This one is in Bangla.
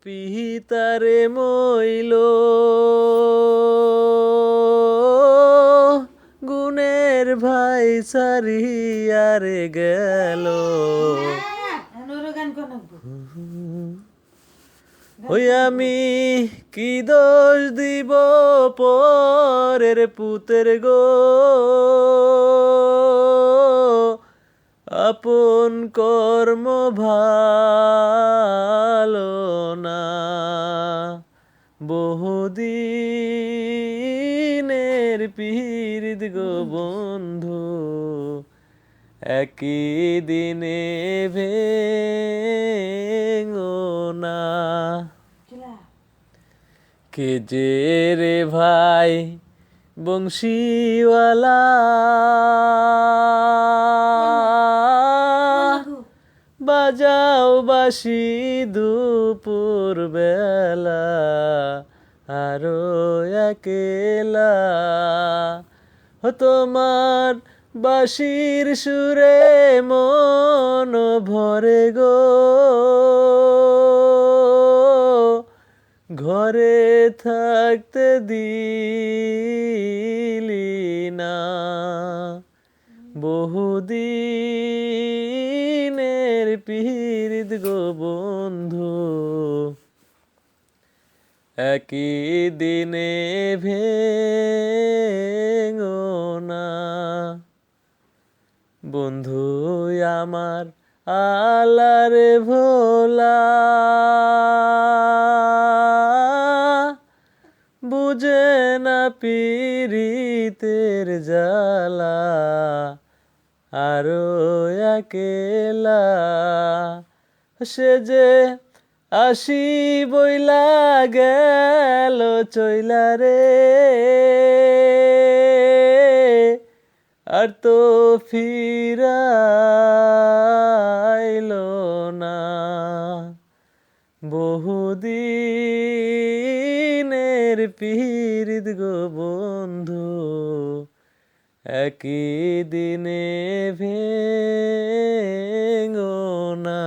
পিতারে মইল গুণের ভাই সারিয়ারে গেল ওই আমি কি দোষ দিব পরের পুতের গো আপন কর্ম ভালো না বহুদিনের পীড়িত গো বন্ধু একই দিনে ভেঙো না কে যে রে ভাই বংশীওয়ালা বাজাও বাঁশি দুপুর বেলা আরো একেলা তোমার বাঁশির সুরে মন ভরে গো ঘরে থাকতে দিলি না বহুদিনের পীড়িত গো বন্ধু একই দিনে ভেঙো না বন্ধু আমার আলারে ভোলা বুঝে না পীড়িতের জ্বালা আরো একেলা সে যে আসি বইলা গেল চইলা রে আর তো ফিরাইলো না বহুদিনের পীড়িত গো বন্ধু একই দিনে ভেঙো না।